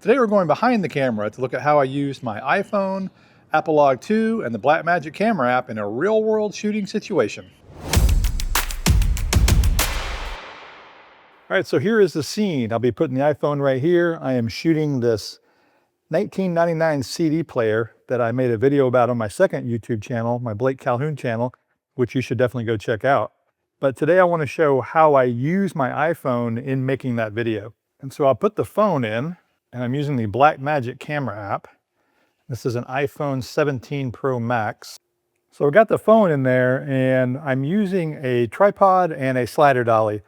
Today we're going behind the camera to look at how I used my iPhone, Apple Log 2, and the Blackmagic Camera app in a real-world shooting situation. All right, so here is the scene. I'll be putting the iPhone right here. I am shooting this 1999 CD player that I made a video about on my second YouTube channel, my Blake Calhoun channel, which you should definitely go check out. But today I want to show how I use my iPhone in making that video. And so I'll put the phone in, and I'm using the Blackmagic Camera app. This is an iPhone 17 Pro Max. So I've got the phone in there, and I'm using a tripod and a slider dolly.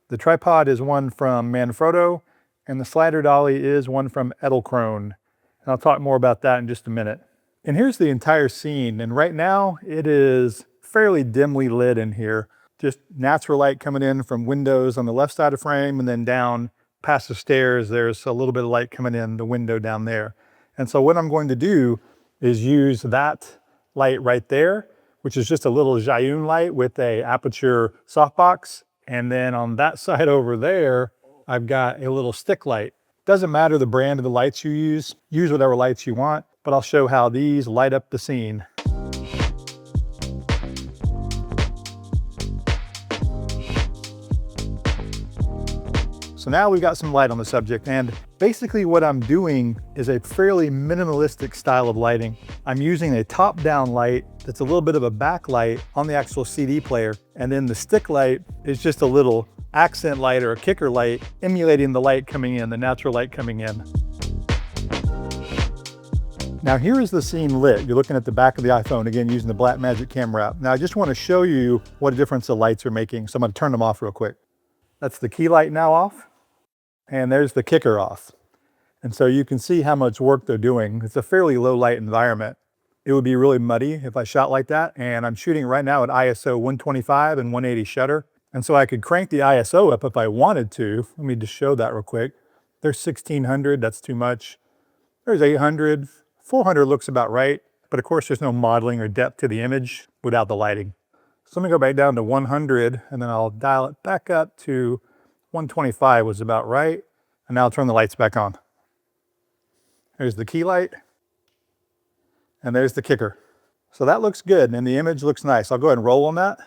The tripod is one from Manfrotto, and the slider dolly is one from Edelkrone. And I'll talk more about that in just a minute. And here's the entire scene. And right now it is fairly dimly lit in here. Just natural light coming in from windows on the left side of the frame, and then down past the stairs, there's a little bit of light coming in the window down there. And so what I'm going to do is use that light right there, which is just a little Zhiyun light with a aperture softbox. And then on that side over there, I've got a little stick light. Doesn't matter the brand of the lights you use whatever lights you want, but I'll show how these light up the scene. So now we've got some light on the subject, and basically what I'm doing is a fairly minimalistic style of lighting. I'm using a top-down light that's a little bit of a backlight on the actual CD player, and then the stick light is just a little accent light or a kicker light emulating the light coming in, the natural light coming in. Now here is the scene lit. You're looking at the back of the iPhone, again using the Blackmagic Camera app. Now I just want to show you what a difference the lights are making, so I'm going to turn them off real quick. That's the key light now off. And there's the kicker off. And so you can see how much work they're doing. It's a fairly low light environment. It would be really muddy if I shot like that. And I'm shooting right now at ISO 125 and 180 shutter. And so I could crank the ISO up if I wanted to. Let me just show that real quick. There's 1600, that's too much. There's 800, 400 looks about right. But of course there's no modeling or depth to the image without the lighting. So let me go back down to 100 and then I'll dial it back up to 125 was about right. And now I'll turn the lights back on. There's the key light. And there's the kicker. So that looks good and the image looks nice. I'll go ahead and roll on that.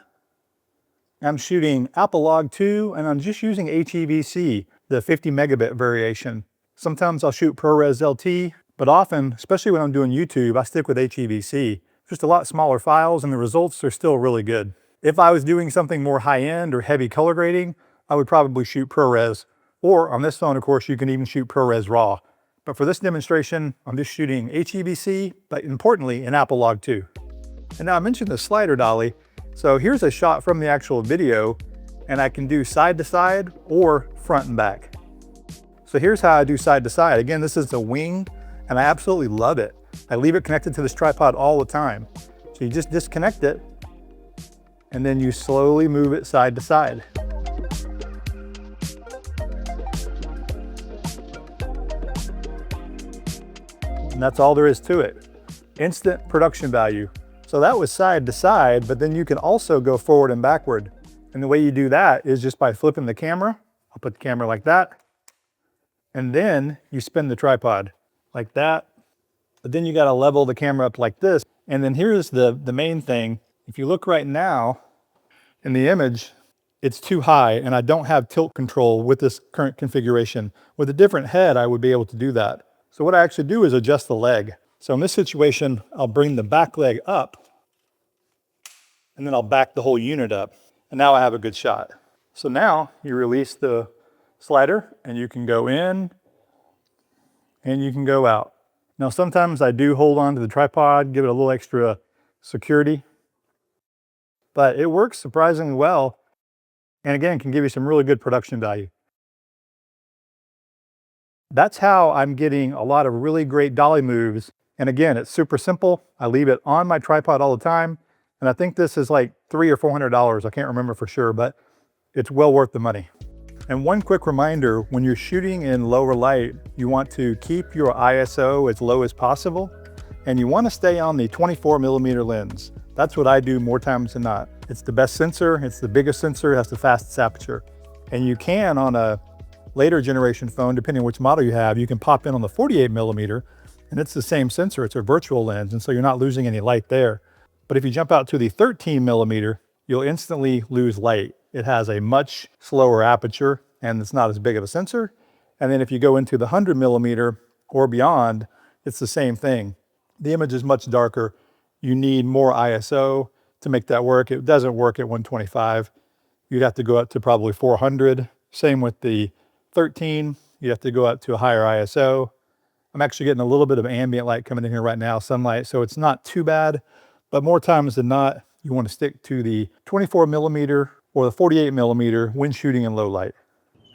I'm shooting Apple Log 2 and I'm just using HEVC, the 50 megabit variation. Sometimes I'll shoot ProRes LT, but often, especially when I'm doing YouTube, I stick with HEVC. Just a lot smaller files and the results are still really good. If I was doing something more high-end or heavy color grading, I would probably shoot ProRes, or on this phone, of course, you can even shoot ProRes RAW. But for this demonstration, I'm just shooting HEVC, but importantly, in Apple Log 2. And now I mentioned the slider dolly. So here's a shot from the actual video, and I can do side to side or front and back. So here's how I do side to side. Again, this is the wing, and I absolutely love it. I leave it connected to this tripod all the time. So you just disconnect it, and then you slowly move it side to side. And that's all there is to it. Instant production value. So that was side to side, but then you can also go forward and backward. And the way you do that is just by flipping the camera. I'll put the camera like that. And then you spin the tripod like that. But then you got to level the camera up like this. And then here's the main thing. If you look right now in the image, it's too high and I don't have tilt control with this current configuration. With a different head, I would be able to do that. So what I actually do is adjust the leg. So in this situation, I'll bring the back leg up and then I'll back the whole unit up. And now I have a good shot. So now you release the slider and you can go in and you can go out. Now sometimes I do hold on to the tripod, give it a little extra security, but it works surprisingly well. And again, can give you some really good production value. That's how I'm getting a lot of really great dolly moves. And again, it's super simple. I leave it on my tripod all the time. And I think this is like $300 or $400. I can't remember for sure, but it's well worth the money. And one quick reminder, when you're shooting in lower light, you want to keep your ISO as low as possible. And you want to stay on the 24mm lens. That's what I do more times than not. It's the best sensor. It's the biggest sensor. It has the fastest aperture. And you can, on a later generation phone, depending on which model you have, you can pop in on the 48mm, and it's the same sensor. It's a virtual lens, and so you're not losing any light there. But if you jump out to the 13mm, you'll instantly lose light. It has a much slower aperture, and it's not as big of a sensor. And then if you go into the 100mm or beyond, it's the same thing. The image is much darker. You need more ISO to make that work. It doesn't work at 125. You'd have to go up to probably 400. Same with the 13. You have to go up to a higher ISO. I'm actually getting a little bit of ambient light coming in here right now, sunlight, so it's not too bad. But more times than not, you want to stick to the 24mm or the 48mm when shooting in low light.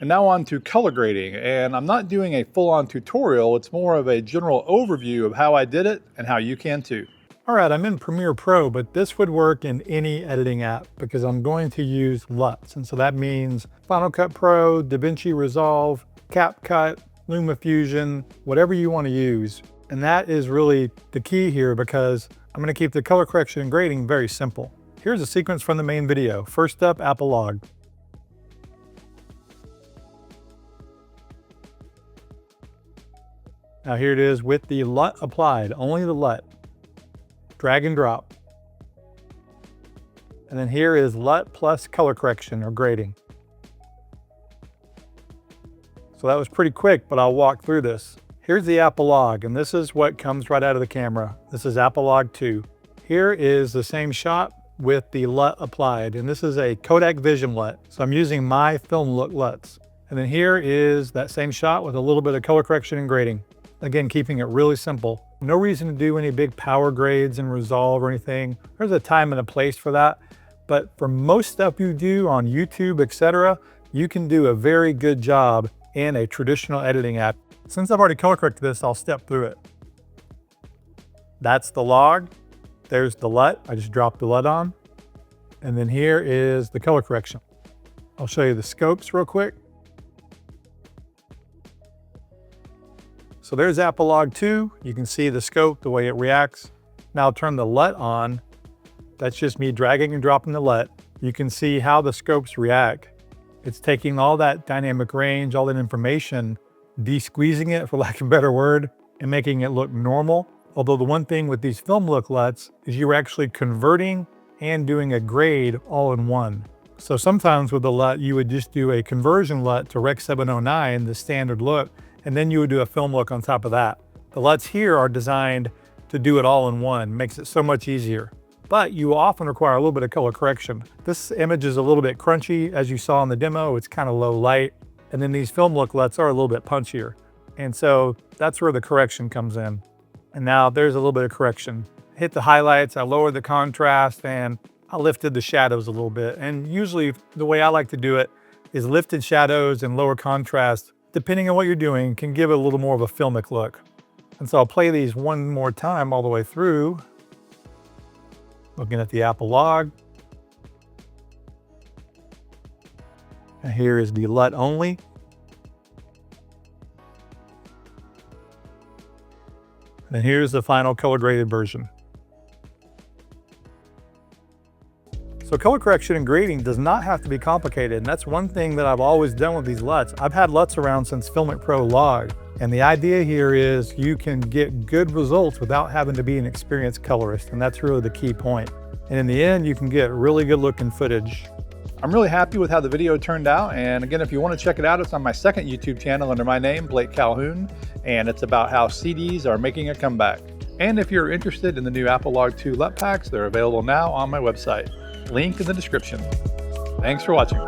And now on to color grading, and I'm not doing a full-on tutorial. It's more of a general overview of how I did it and how you can too. All right, I'm in Premiere Pro, but this would work in any editing app because I'm going to use LUTs. And so that means Final Cut Pro, DaVinci Resolve, CapCut, LumaFusion, whatever you want to use. And that is really the key here because I'm going to keep the color correction and grading very simple. Here's a sequence from the main video. First up, Apolog. Now here it is with the LUT applied, only the LUT. Drag and drop. And then here is LUT plus color correction or grading. So that was pretty quick, but I'll walk through this. Here's the Apolog, and this is what comes right out of the camera. This is Apolog 2. Here is the same shot with the LUT applied, and this is a Kodak Vision LUT. So I'm using my Film Look LUTs. And then here is that same shot with a little bit of color correction and grading. Again, keeping it really simple. No reason to do any big power grades and resolve or anything. There's a time and a place for that. But for most stuff you do on YouTube, etc., you can do a very good job in a traditional editing app. Since I've already color corrected this, I'll step through it. That's the log. There's the LUT. I just dropped the LUT on. And then here is the color correction. I'll show you the scopes real quick. So there's Apolog 2. You can see the scope, the way it reacts. Now I'll turn the LUT on. That's just me dragging and dropping the LUT. You can see how the scopes react. It's taking all that dynamic range, all that information, de-squeezing it, for lack of a better word, and making it look normal. Although the one thing with these Film Look LUTs is you're actually converting and doing a grade all in one. So sometimes with the LUT, you would just do a conversion LUT to Rec 709, the standard look, and then you would do a film look on top of that. The LUTs here are designed to do it all in one, makes it so much easier. But you often require a little bit of color correction. This image is a little bit crunchy, as you saw in the demo, it's kind of low light. And then these Film Look LUTs are a little bit punchier. And so that's where the correction comes in. And now there's a little bit of correction. Hit the highlights, I lowered the contrast, and I lifted the shadows a little bit. And usually the way I like to do it is lifted shadows and lower contrast, depending on what you're doing, can give it a little more of a filmic look. And so I'll play these one more time all the way through. Looking at the Apolog. And here is the LUT only. And here's the final color graded version. So color correction and grading does not have to be complicated, and that's one thing that I've always done with these LUTs. I've had LUTs around since Filmic Pro Log, and the idea here is you can get good results without having to be an experienced colorist, and that's really the key point. And in the end, you can get really good looking footage. I'm really happy with how the video turned out, and again, if you want to check it out, it's on my second YouTube channel under my name, Blake Calhoun, and it's about how CDs are making a comeback. And if you're interested in the new Apolog 2 LUT packs, they're available now on my website. Link in the description. Thanks for watching.